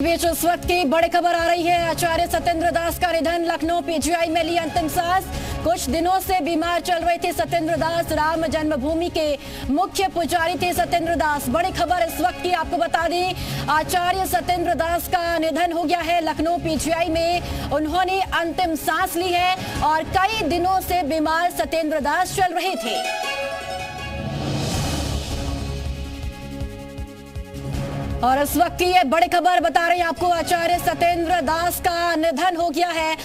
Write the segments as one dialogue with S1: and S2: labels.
S1: बीच उस वक्त की बड़ी खबर आ रही है। आचार्य सत्येंद्र दास का निधन, लखनऊ पीजीआई में ली अंतिम सांस। कुछ दिनों से बीमार चल रहे थे सत्येंद्र दास। राम जन्मभूमि के मुख्य पुजारी थे सत्येंद्र दास। बड़ी खबर इस वक्त की आपको बता दें, आचार्य सत्येंद्र दास का निधन हो गया है। लखनऊ पीजीआई में उन्होंने अंतिम सांस ली है और कई दिनों से बीमार सत्येंद्र दास चल रहे थे। और इस वक्त की ये बड़ी खबर बता रहे हैं आपको, आचार्य सत्येंद्र दास का निधन हो गया है।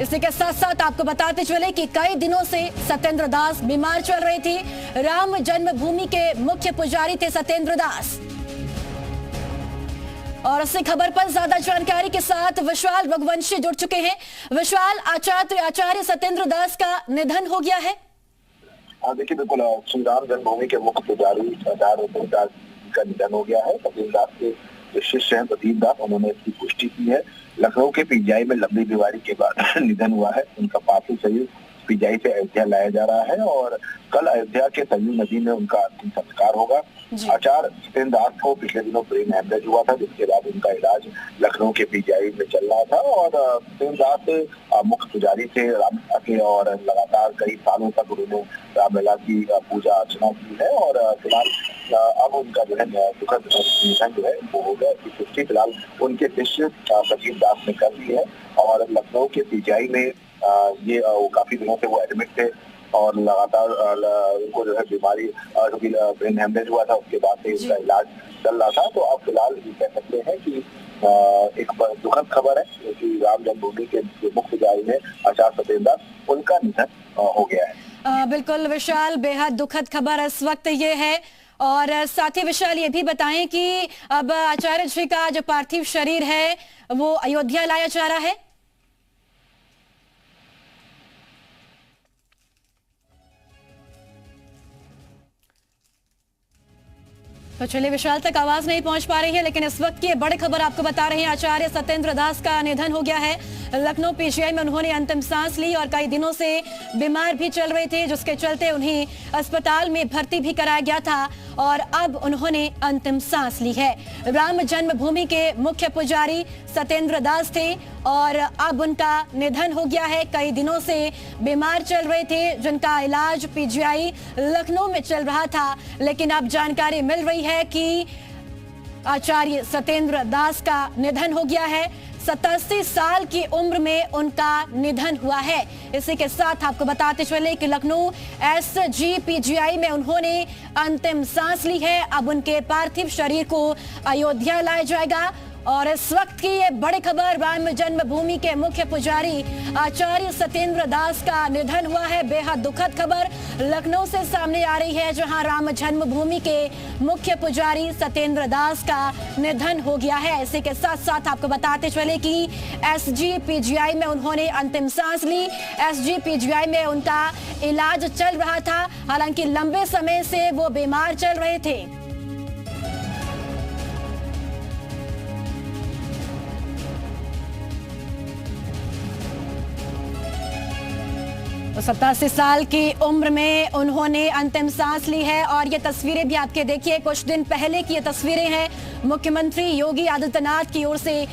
S1: इसी के साथ साथ आपको बताते चले कि कई दिनों से सत्येंद्र दास बीमार चल रहे थे। राम जन्मभूमि के मुख्य पुजारी थे सत्येंद्र दास। और इसी खबर पर ज्यादा जानकारी के साथ विशाल रघुवंशी जुड़ चुके हैं। विशाल, आचार्य सत्येंद्र दास का निधन हो गया है।
S2: देखिए, बिल्कुल श्री राम जन्मभूमि के मुख्य पुजारी आचार्य दास का निधन हो गया है। सत्येंद्र दास के जो शिष्य हैं प्रदीप दास, उन्होंने इसकी पुष्टि की है। लखनऊ के पीजीआई में लंबी बीमारी के बाद निधन हुआ है। उनका पार्थिव शरीर पीजीआई से अयोध्या लाया जा रहा है और कल अयोध्या के सरयू नदी में उनका अंतिम संस्कार होगा। आचार्य सत्येंद्र दास को पिछले दिनों ब्रेन हेमरेज हुआ था, जिसके बाद उनका इलाज लखनऊ के पीजीआई में चल रहा था। और सत्येंद्र दास मुख्य पुजारी थे रामलला के और लगातार कई सालों तक उन्होंने रामलला की पूजा अर्चना की है। और फिलहाल अब उनका जो है दुखद निधन जो है वो हो गया। इसकी पुष्टि फिलहाल उनके शिष्य प्रदीप दास ने कर दी है। और लखनऊ के पीजीआई में ये काफी दिनों से वो एडमिट थे और लगातार उनको जो है बीमारी क्योंकि ब्रेन हेमरेज हुआ था, उसके बाद से उनका इलाज चल रहा था। तो अब फिलहाल ये कह सकते हैं कि एक दुखद खबर है कि राम जन्मभूमि के मुख्य पुजारी में आचार्य सत्येंद्र दास, उनका निधन हो गया है।
S1: बिल्कुल विशाल, बेहद दुखद खबर इस वक्त ये है। और साथ ही विशाल ये भी बताएं कि अब आचार्य जी का जो पार्थिव शरीर है वो अयोध्या लाया जा रहा है। तो चलिए, विशाल तक आवाज नहीं पहुंच पा रही है, लेकिन इस वक्त की बड़ी खबर आपको बता रहे हैं। आचार्य सत्येंद्र दास का निधन हो गया है। लखनऊ पीजीआई में उन्होंने अंतिम सांस ली और कई दिनों से बीमार भी चल रहे थे, जिसके चलते उन्हें अस्पताल में भर्ती भी कराया गया था और अब उन्होंने अंतिम सांस ली है। राम जन्मभूमि के मुख्य पुजारी सत्येंद्र दास थे और अब उनका निधन हो गया है। कई दिनों से बीमार चल रहे थे, जिनका इलाज पीजीआई लखनऊ में चल रहा था, लेकिन अब जानकारी मिल रही है कि आचार्य सत्येंद्र दास का निधन हो गया है। 87 साल की उम्र में उनका निधन हुआ है। इसी के साथ आपको बताते चले कि लखनऊ एसजी पीजीआई में उन्होंने अंतिम सांस ली है। अब उनके पार्थिव शरीर को अयोध्या लाया जाएगा। और इस वक्त की ये बड़ी खबर, राम जन्मभूमि के मुख्य पुजारी आचार्य सत्येंद्र दास का निधन हुआ है। बेहद दुखद खबर लखनऊ से सामने आ रही है, जहां राम जन्मभूमि के मुख्य पुजारी सत्येंद्र दास का निधन हो गया है। इसी के साथ साथ आपको बताते चले कि एसजी पीजीआई में उन्होंने अंतिम सांस ली। एसजी पीजीआई में उनका इलाज चल रहा था, हालांकि लंबे समय से वो बीमार चल रहे थे। तो 87 साल की उम्र में उन्होंने अंतिम सांस ली है। और ये तस्वीरें भी आपके देखिए, कुछ दिन पहले की ये तस्वीरें हैं। मुख्यमंत्री योगी आदित्यनाथ की ओर से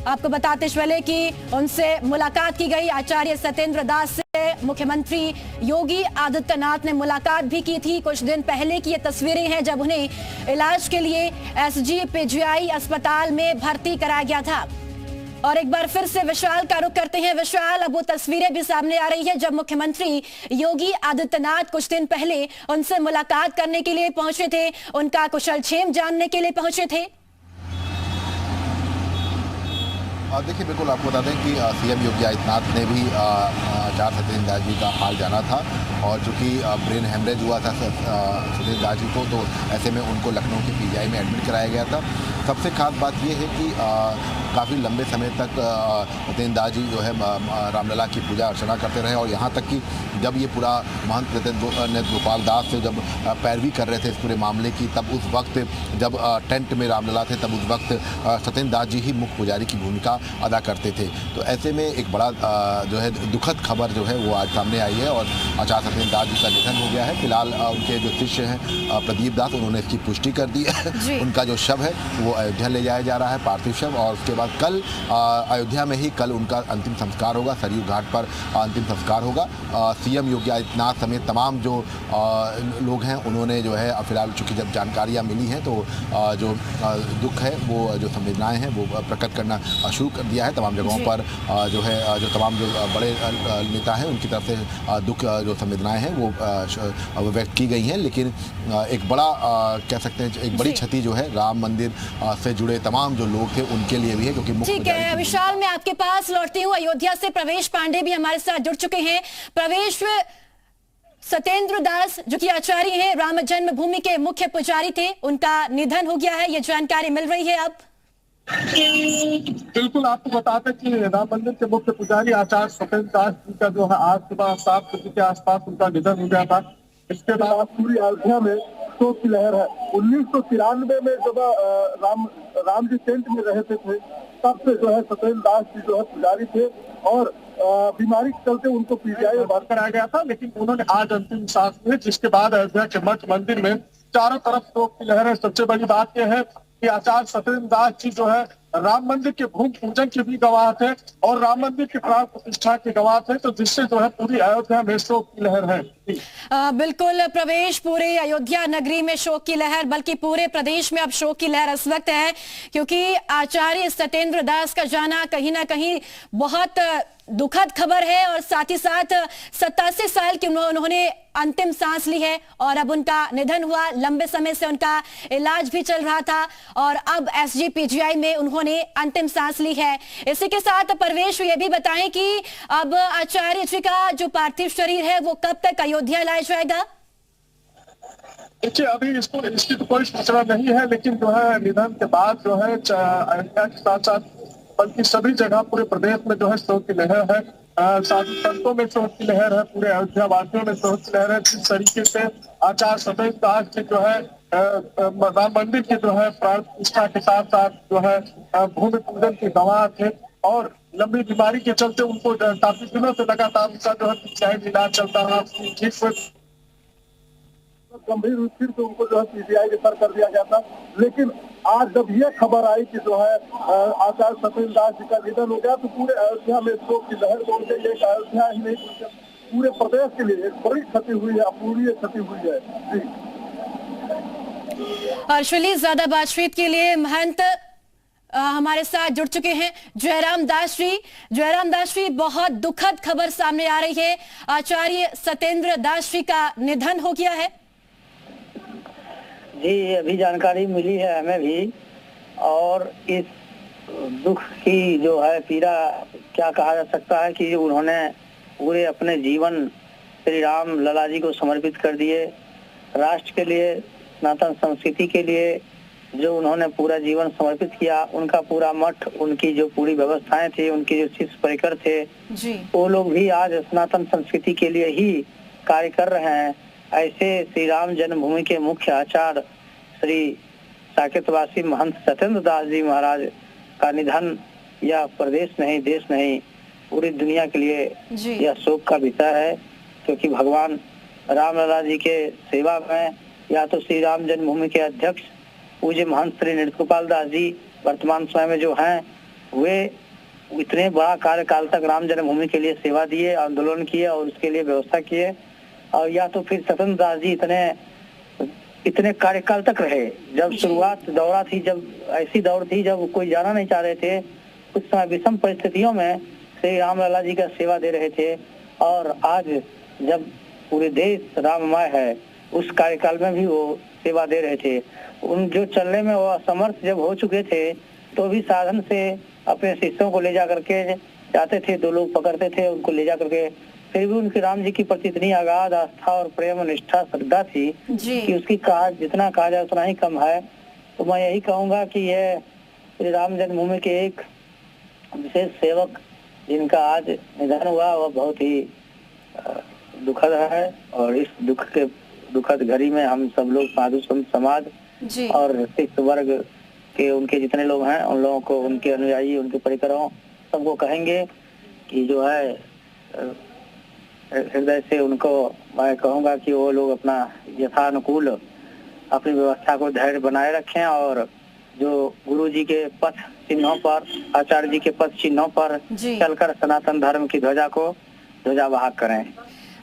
S1: आपको बताते चले कि उनसे मुलाकात की गई। आचार्य सत्येंद्र दास से मुख्यमंत्री योगी आदित्यनाथ ने मुलाकात भी की थी। कुछ दिन पहले की ये तस्वीरें हैं, जब उन्हें इलाज के लिए एसजी पीजीआई अस्पताल में भर्ती कराया गया था। और एक बार फिर से विशाल का रुख करते हैं। विशाल, अब वो तस्वीरें भी सामने आ रही है जब मुख्यमंत्री योगी आदित्यनाथ कुछ दिन पहले उनसे मुलाकात करने के लिए पहुंचे थे, उनका कुशलक्षेम जानने के लिए पहुंचे थे।
S3: देखिए, बिल्कुल आपको बता दें कि सीएम योगी आदित्यनाथ ने भी आचार्य सत्येंद्र दास जी का हाल जाना था। और चूँकि ब्रेन हेमरेज हुआ था सत्येंद्र दास जी को, तो ऐसे में उनको लखनऊ के पीजीआई में एडमिट कराया गया था। सबसे खास बात यह है कि काफ़ी लंबे समय तक सत्येंद्र दास जी जो है रामलला की पूजा अर्चना करते रहे। और यहाँ तक कि जब ये पूरा महंत नृत्य गोपाल दास से जब पैरवी कर रहे थे इस पूरे मामले की, तब उस वक्त जब टेंट में रामलला थे, तब उस वक्त सत्येंद्र दास जी ही मुख्य पुजारी की भूमिका अदा करते थे। तो ऐसे में एक बड़ा जो है दुखद खबर जो है वो आज सामने आई है और आचार्य सत्येंद्र दास जी का निधन हो गया है। फिलहाल उनके जो शिष्य हैं प्रदीप दास, उन्होंने इसकी पुष्टि कर दी है। उनका जो शव है वो अयोध्या ले जाया जा रहा है, पार्थिव शव, और उसके बाद कल अयोध्या में ही कल उनका अंतिम संस्कार होगा, सरयू घाट पर अंतिम संस्कार होगा। सीएम योगी आदित्यनाथ समेत तमाम जो लोग हैं उन्होंने जो है फिलहाल चूँकि जब जानकारियाँ मिली हैं तो जो दुख है वो जो संवेदनाएं हैं वो प्रकट करना शुरू कर दिया है। तमाम जगहों पर जो है जो तमाम जो बड़े नेता हैं उनकी तरफ से दुख जो संवेदनाएं हैं वो व्यक्त की गई हैं। लेकिन एक बड़ा कह सकते हैं एक बड़ी क्षति जो है राम मंदिर से जुड़े तमाम जो लोग थे उनके लिए भी है, क्योंकि
S1: ठीक है विशाल, मैं आपके पास लौटती हूँ। अयोध्या से प्रवेश पांडे भी हमारे साथ जुड़ चुके हैं। प्रवेश, सत्येंद्र दास जो कि आचार्य हैं, राम जन्मभूमि के मुख्य पुजारी थे, उनका निधन हो गया है, ये जानकारी मिल रही है अब।
S4: बिल्कुल, आपको बता दें कि राम मंदिर के मुख्य पुजारी आचार्य सत्येंद्र दास जी का जो है आज सुबह 7 बजे के आसपास उनका निधन हो गया था। इसके बाद पूरी अयोध्या में शोक की लहर है। 1993 में जब राम जी टेंट में रहते थे तब से जो है सत्येंद्र दास जी जो है पुजारी थे और बीमारी के चलते उनको पीजीआई में भर्ती कराया गया था। लेकिन उन्होंने आज अंतिम सांस ली, जिसके बाद अयोध्या के मठ मंदिर में चारों तरफ शोक की लहर है। सबसे बड़ी बात यह है कि आचार्य सत्येंद्र दास जी जो है राम मंदिर के भूमि पूजन के भी गवाह थे और राम मंदिर के प्राण प्रतिष्ठा के गवाह थे, तो जिससे जो है पूरी अयोध्या में शोक की लहर है।
S1: बिल्कुल प्रवेश, पूरे अयोध्या नगरी में शोक की लहर, बल्कि पूरे प्रदेश में अब शोक की लहर इस वक्त है, क्योंकि आचार्य सत्येंद्र दास का जाना कहीं ना कहीं बहुत दुखद खबर है। और साथ ही साथ 87 साल की उन्होंने अंतिम सांस ली है और अब उनका निधन हुआ। लंबे समय से उनका इलाज भी चल रहा था और अब एसजीपीजीआई में उन्होंने अंतिम सांस ली है। इसी के साथ परवेश ये भी बताएं कि अब आचार्य जी का जो पार्थिव शरीर है वो कब तक अयोध्या लाया जाएगा?
S4: देखिए, अभी इसकी तो कोई सूचना नहीं है, लेकिन जो है निधन के बाद जो है अयोध्या के साथ साथ बल्कि सभी जगह पूरे प्रदेश में जो है शोक की लहर है। साधु संतों में शोक की लहर है, पूरे अयोध्या वासियों में शोक की लहर है। जिस तरीके से आचार्य सत्येंद्र दास जी जो है राम मंदिर के जो है प्राण प्रतिष्ठा के साथ साथ जो है भूमि पूजन के गवाह थे और लंबी बीमारी के चलते उनको काफी दिनों से लगातार उनका जो है इलाज चलता रहा। गंभीर रूप से उनको जो है पीजीआई रेफर कर दिया गया था। लेकिन आज जब ये खबर आई कि जो है आचार्य सत्येंद्र दास जी का निधन हो गया तो पूरे अयोध्या में शोक की लहर दौड़ गई है। अयोध्या ही नहीं, पूरे प्रदेश के लिए एक बड़ी क्षति हुई है, अपूर्णीय क्षति हुई है। जी
S1: अर्शली, ज्यादा बातचीत के लिए महंत हमारे साथ जुड़ चुके हैं जयराम दास जी। जयराम दास जी, बहुत दुखद खबर सामने आ रही है, आचार्य सत्येंद्र दास जी का निधन हो गया है।
S5: जी, अभी जानकारी मिली है हमें भी, और इस दुख की जो है पीड़ा क्या कहा जा सकता है कि उन्होंने पूरे अपने जीवन श्री राम लला जी को समर्पित कर दिए। राष्ट्र के लिए, सनातन संस्कृति के लिए जो उन्होंने पूरा जीवन समर्पित किया, उनका पूरा मठ, उनकी जो पूरी व्यवस्थाएं थी, उनके जो शिष्य परिकर थे जी, वो लोग भी आज सनातन संस्कृति के लिए ही कार्य कर रहे हैं। ऐसे श्री राम जन्मभूमि के मुख्य आचार्य श्री साकेतवासी महंत सत्येंद्र दास जी महाराज का निधन यह प्रदेश नहीं, देश नहीं, पूरी दुनिया के लिए यह शोक का विषय है, क्योंकि भगवान रामलला जी के सेवा में या तो श्री राम जन्मभूमि के अध्यक्ष पूज्य महंत श्री नृत्य गोपाल दास जी वर्तमान समय में जो हैं, वे इतने बड़ा कार्यकाल तक राम जन्मभूमि के लिए सेवा दिए, आंदोलन किए और उसके लिए व्यवस्था किए, और या तो फिर सत्येंद्र दास जी इतने कार्यकाल तक रहे। जब शुरुआत दौरा थी, जब ऐसी दौड़ थी जब कोई जाना नहीं चाह रहे थे, उस समय विषम परिस्थितियों में श्री रामलला जी का सेवा दे रहे थे, और आज जब पूरे देश राममय है, उस कार्यकाल में भी वो सेवा दे रहे थे। उन जो चलने में वो असमर्थ जब हो चुके थे तो भी साधन से अपने शिष्यों को ले जा करके जाते थे, 2 लोग पकड़ते थे उनको ले जा करके, फिर भी उनकी राम जी की प्रति इतनी आगाध आस्था और प्रेम निष्ठा श्रद्धा थी कि उसकी जितना कहा जाए उतना ही कम है। तो मैं यही कहूंगा कि यह श्री राम जन्मभूमि के एक विशेष सेवक जिनका आज निधन हुआ वह बहुत ही दुखद है। और इस दुखद घड़ी में हम सब लोग साधु संत समाज
S1: जी
S5: और सिख वर्ग के उनके जितने लोग हैं उन लोगों को, उनके अनुयायी, उनके परिकरों सबको कहेंगे कि जो है हृदय से उनको मैं कहूँगा कि वो लोग अपना यथानुकूल अपनी व्यवस्था को धैर्य बनाए रखें और जो गुरु जी के पथ चिन्हों पर, आचार्य जी के पथ चिन्हों पर
S1: जी।
S5: चलकर सनातन धर्म की ध्वजा को ध्वजावाहक करें।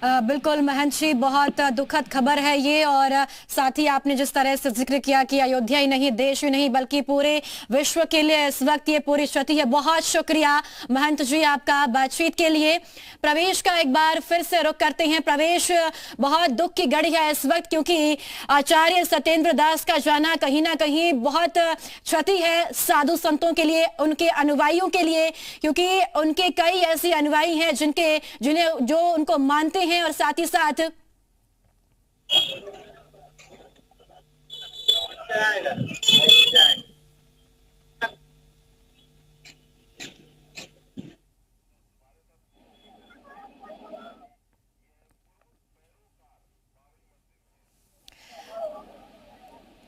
S1: बिल्कुल महंत जी, बहुत दुखद खबर है ये। और साथ ही आपने जिस तरह से जिक्र किया कि अयोध्या ही नहीं, देश ही नहीं बल्कि पूरे विश्व के लिए इस वक्त ये पूरी क्षति है। बहुत शुक्रिया महंत जी आपका बातचीत के लिए। प्रवेश का एक बार फिर से रुख करते हैं। प्रवेश, बहुत दुख की घड़ी है इस वक्त, क्योंकि आचार्य सत्येंद्र दास का जाना कहीं ना कहीं बहुत क्षति है साधु संतों के लिए, उनके अनुयायियों के लिए, क्योंकि उनके कई ऐसे अनुयायी हैं जिन्हें जो उनको मानते हैं और साथ ही साथ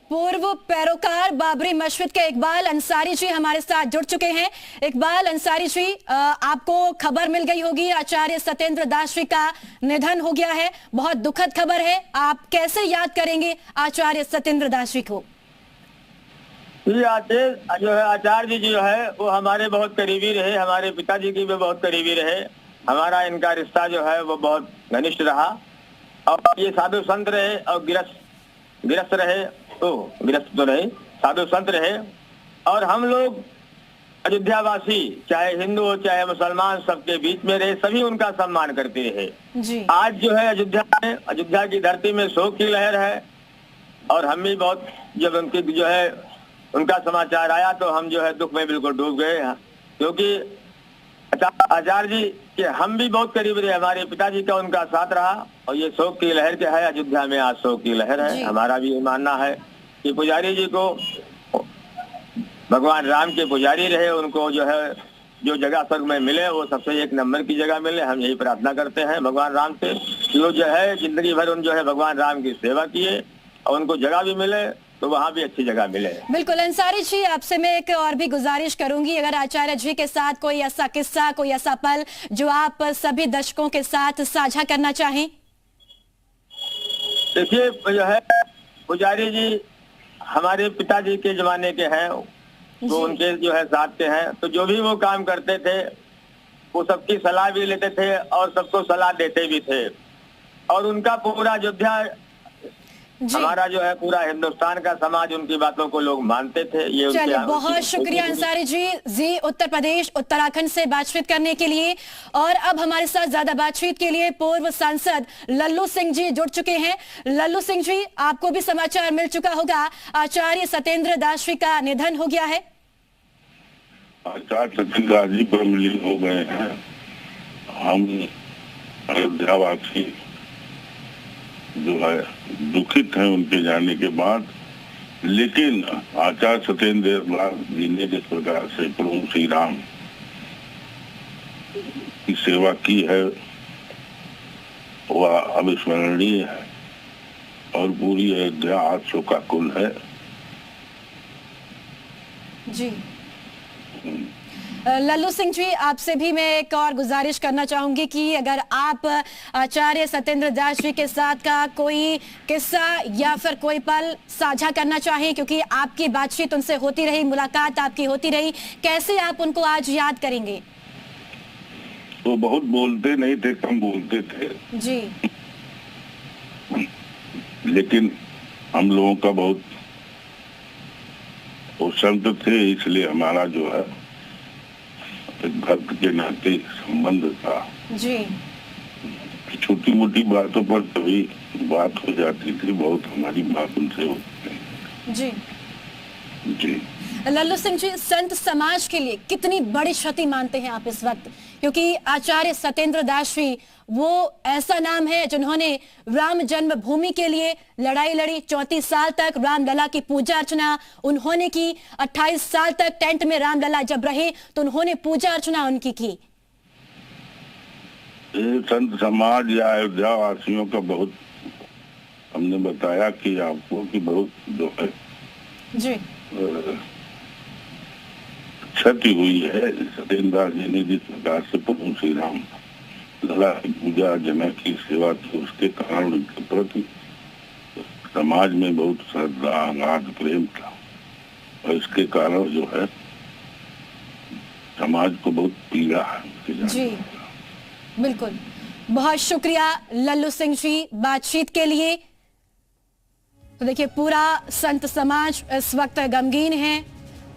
S1: पूर्व पैरोकार बाबरी मस्जिद के इकबाल अंसारी जी हमारे साथ जुड़ चुके हैं। इकबाल अंसारी जी, आपको खबर मिल गई होगी आचार्य सत्येंद्र दास जी का निधन हो गया है, बहुत दुखद खबर है। आप कैसे याद करेंगे आचार्य सत्येंद्र दास जी को?
S6: जो है आचार्य जी जो है वो हमारे बहुत करीबी रहे, हमारे पिताजी की भी बहुत करीबी रहे। हमारा इनका रिश्ता जो है वो बहुत घनिष्ठ रहा और ये साधु संत रहे और गिरस्त रहे, गिरस्त तो रहे, साधु संत रहे। और हम लोग अयोध्यावासी, चाहे हिंदू हो चाहे मुसलमान, सबके बीच में रहे, सभी उनका सम्मान करते रहे
S1: जी।
S6: आज जो है अयोध्या की धरती में शोक की लहर है और हम भी बहुत, जब उनकी जो है उनका समाचार आया तो हम जो है दुख में बिल्कुल डूब गए, क्योंकि आचार्य जी के हम भी बहुत करीब रहे, हमारे पिताजी का उनका साथ रहा और ये शोक की लहर क्या है, अयोध्या में आज शोक की लहर है। हमारा भी ये मानना है कि पुजारी जी को भगवान राम के पुजारी रहे, उनको जो है जो जगह स्वर्ग में मिले वो सबसे एक नंबर की जगह मिले। हम यही प्रार्थना करते हैं भगवान राम से कि वो जो है जिंदगी भर उन जो है भगवान राम की सेवा किए और उनको जगह भी मिले तो वहाँ भी अच्छी जगह मिले।
S1: बिल्कुल अंसारी जी, आपसे मैं एक और भी गुजारिश करूंगी, अगर आचार्य जी के साथ कोई ऐसा किस्सा, कोई ऐसा पल जो आप सभी दर्शकों के साथ साझा करना चाहें।
S6: देखिए जो है पुजारी जी हमारे पिताजी के जमाने के हैं, तो उनके जो है साथ के हैं, तो जो भी वो काम करते थे वो सबकी सलाह भी लेते थे और सबको सलाह देते भी थे। और उनका पूरा अयोध्या, हमारा जो है पूरा हिंदुस्तान का समाज उनकी बातों को लोग मानते थे। ये
S1: चलिए, बहुत शुक्रिया अंसारी जी उत्तर प्रदेश उत्तराखंड से बातचीत करने के लिए। और अब हमारे साथ ज्यादा बातचीत के लिए पूर्व सांसद लल्लू सिंह जी जुड़ चुके हैं। लल्लू सिंह जी, आपको भी समाचार मिल चुका होगा, आचार्य सत्येंद्र दास जी का निधन हो गया है।
S7: आचार्य सत्येंद्र दास जी ब्रह्मलीन हो गए हैं। हम अयोध्यावासी जो है दुखित हैं उनके जाने के बाद, लेकिन आचार्य सत्येंद्र दास जी ने जिस प्रकार से प्रभु श्री राम की सेवा की है वह अविस्मरणीय है और पूरी अयोध्या आज शोकाकुल है।
S1: जी लल्लू सिंह जी, आपसे भी मैं एक और गुजारिश करना चाहूंगी कि अगर आप आचार्य सत्येंद्र दास जी के साथ का कोई किस्सा या फिर कोई पल साझा करना चाहें, क्योंकि आपकी बातचीत उनसे होती रही, मुलाकात आपकी होती रही, कैसे आप उनको आज याद करेंगे?
S7: वो बहुत बोलते नहीं थे, कम बोलते थे
S1: जी,
S7: लेकिन हम लोगों का बहुत वो संत थे, इसलिए हमारा जो है एक भक्त के नाते संबंध था।
S1: जी,
S7: छोटी मोटी बातों पर कभी बात हो जाती थी, बहुत हमारी बात उनसे होती थी।
S1: जी
S7: जी
S1: लल्लू सिंह जी, संत समाज के लिए कितनी बड़ी क्षति मानते हैं आप इस वक्त? क्योंकि आचार्य सत्येंद्र दास जी वो ऐसा नाम है जिन्होंने राम जन्मभूमि के लिए लड़ाई लड़ी, 34 साल तक रामलला की पूजा अर्चना उन्होंने की, 28 साल तक टेंट में रामलला जब रहे तो उन्होंने पूजा अर्चना उनकी की।
S7: संत समाज या अयोध्या वासियों का बहुत हमने बताया कि आपको कि बहुत जो है
S1: जी
S7: क्षति हुई है। सत्येंद्र दास जी ने जिस प्रकार से प्रभु श्री राम लला की पूजा अर्चना की सेवा की, उसके कारण उनके प्रति समाज में बहुत श्रद्धा आगाध प्रेम था और इसके कारण जो है समाज को बहुत पीड़ा है।
S1: जी बिल्कुल, बहुत शुक्रिया लल्लू सिंह जी बातचीत के लिए। तो देखिए, पूरा संत समाज इस वक्त गमगीन है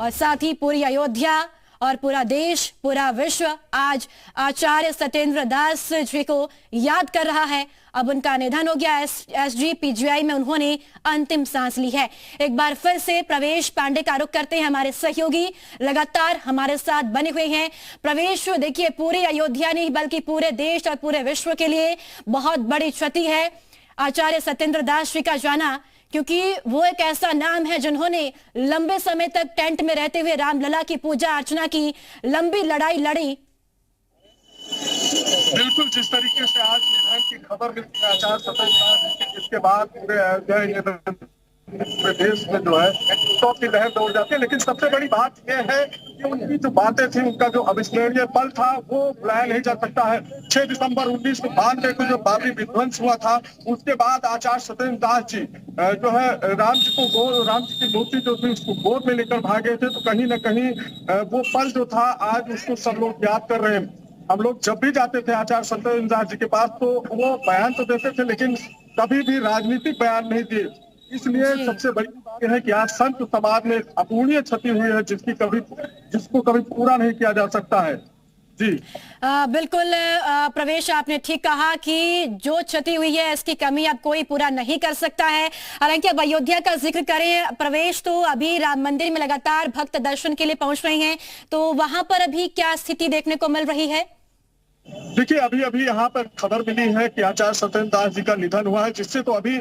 S1: और साथ ही पूरी अयोध्या और पूरा देश, पूरा विश्व आज आचार्य सत्येंद्र दास जी को याद कर रहा है। अब उनका निधन हो गया। SGPGI में उन्होंने अंतिम सांस ली है। एक बार फिर से प्रवेश पांडे का रुख करते हैं, हमारे सहयोगी लगातार हमारे साथ बने हुए हैं। प्रवेश, देखिए, पूरी अयोध्या नहीं बल्कि पूरे देश और पूरे विश्व के लिए बहुत बड़ी क्षति है आचार्य सत्येंद्र दास जी का जाना, क्योंकि वो एक ऐसा नाम है जिन्होंने लंबे समय तक टेंट में रहते हुए रामलला की पूजा अर्चना की, लंबी लड़ाई लड़ी।
S4: बिल्कुल, जिस तरीके से आज निधन की खबर मिलती है आचार्य सत्येंद्र दास जी, इसके बाद पूरे अयोध्या पूरे देश में जो है शोक की लहर दौड़ जाती है। लेकिन सबसे बड़ी बात यह है कि उनकी जो बातें थी, उनका जो अविस्मरणीय पल था, वो भुलाया नहीं जा सकता है। 6 दिसंबर 1992 को जो बाबरी विध्वंस हुआ था, उसके बाद आचार्य सत्येंद्र दास जी जो है राम जी की मूर्ति जो थी उसको गोद में लेकर भागे थे। तो कहीं ना कहीं वो पल जो था आज उसको सब लोग याद कर रहे हैं। हम लोग जब भी जाते थे आचार्य सत्येंद्र दास जी के पास तो वो बयान तो देते थे, लेकिन कभी भी राजनीतिक बयान नहीं दिए। इसलिए सबसे बड़ी बात यह है कि आज संत समाज में अपूरणीय क्षति हुई है, जिसको कभी पूरा नहीं किया जा सकता है। जी
S1: बिल्कुल प्रवेश, आपने ठीक कहा कि जो क्षति हुई है इसकी कमी अब कोई पूरा नहीं कर सकता है। हालांकि अब अयोध्या का जिक्र करें प्रवेश, तो अभी राम मंदिर में लगातार भक्त दर्शन के लिए पहुंच रहे हैं, तो वहां पर अभी क्या स्थिति देखने को मिल रही है?
S4: देखिए, अभी यहाँ पर खबर मिली है कि आचार्य सत्येंद्र दास जी का निधन हुआ है, जिससे तो अभी